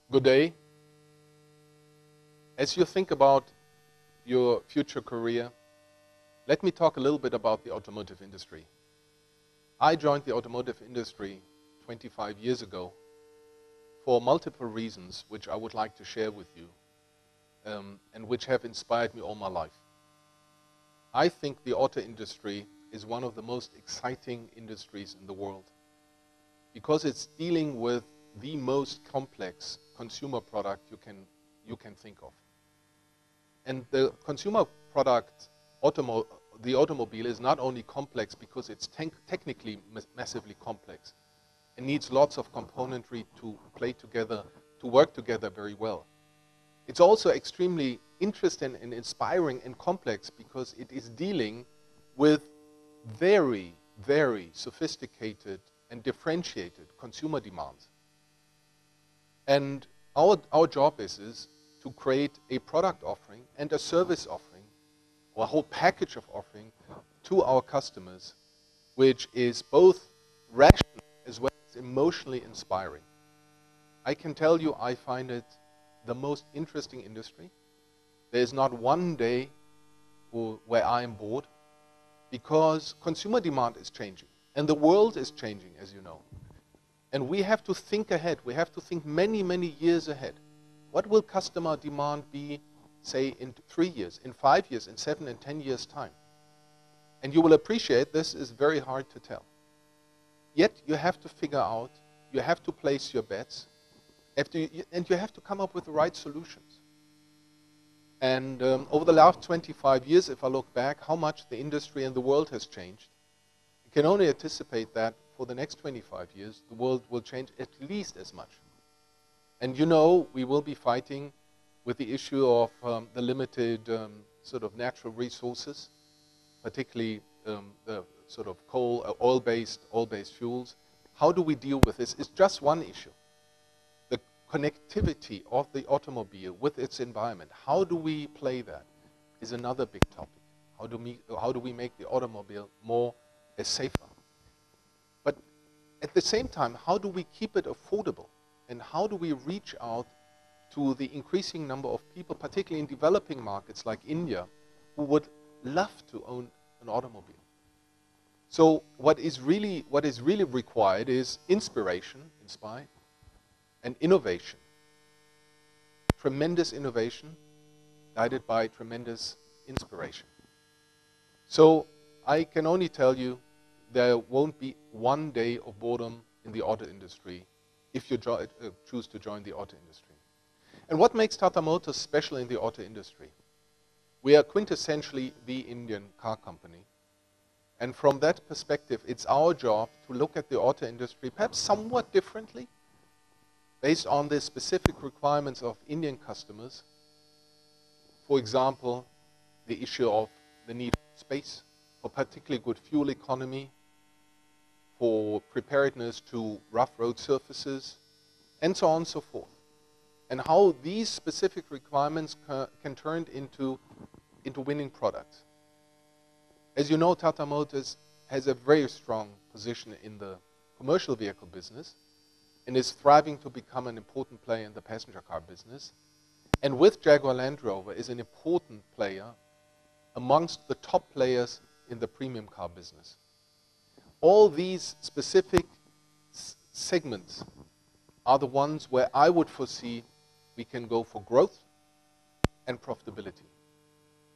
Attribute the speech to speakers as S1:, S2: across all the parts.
S1: Good day. As you think about your future career, let me talk a little bit about the automotive industry. I joined the automotive industry 25 years ago for multiple reasons which I would like to share with you and which have inspired me all my life. I think the auto industry is one of the most exciting industries in the world because it's dealing with the most complex consumer product you can think of. And the consumer product, the automobile, is not only complex because it's technically massively complex. It needs lots of componentry to play together, to work together very well. It's also extremely interesting and inspiring and complex because it is dealing with very, very sophisticated and differentiated consumer demands. And our job is to create a product offering and a service offering, or a whole package of offering to our customers, which is both rational as well as emotionally inspiring. I can tell you I find it the most interesting industry. There is not one day where I am bored because consumer demand is changing and the world is changing, as you know. And we have to think ahead. We have to think many, many years ahead. What will customer demand be, say, in 3 years, in 5 years, in 7 and 10 years' time? And you will appreciate this is very hard to tell. Yet you have to figure out, you have to place your bets, and you have to come up with the right solutions. And over the last 25 years, if I look back, how much the industry and the world has changed, I can only anticipate that for the next 25 years, the world will change at least as much. And you know, we will be fighting with the issue of the limited sort of natural resources, particularly the sort of coal, oil-based fuels. How do we deal with this? It's just one issue. The connectivity of the automobile with its environment, how do we play that, is another big topic. How do we make the automobile more safer? But at the same time, how do we keep it affordable? And how do we reach out to the increasing number of people, particularly in developing markets like India, who would love to own an automobile? So what is really required is inspiration, and innovation. Tremendous innovation guided by tremendous inspiration. So I can only tell you there won't be one day of boredom in the auto industry if you choose to join the auto industry. And what makes Tata Motors special in the auto industry? We are quintessentially the Indian car company. And from that perspective, it's our job to look at the auto industry perhaps somewhat differently, based on the specific requirements of Indian customers. For example, the issue of the need for space, for particularly good fuel economy, for preparedness to rough road surfaces, and so on and so forth. And how these specific requirements can turn into winning products. As you know, Tata Motors has a very strong position in the commercial vehicle business and is thriving to become an important player in the passenger car business. And with Jaguar Land Rover is an important player amongst the top players in the premium car business. All these specific segments are the ones where I would foresee we can go for growth and profitability.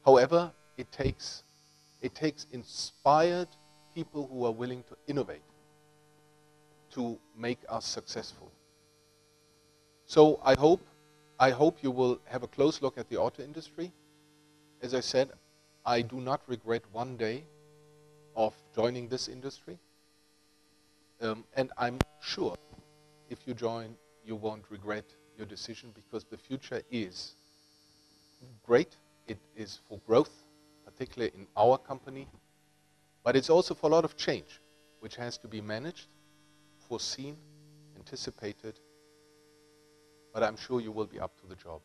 S1: However, it takes inspired people who are willing to innovate to make us successful. So I hope you will have a close look at the auto industry. As I said, I do not regret one day of joining this industry. And I'm sure if you join, you won't regret your decision because the future is great. It is for growth, particularly in our company, but it's also for a lot of change, which has to be managed, foreseen, anticipated, but I'm sure you will be up to the job.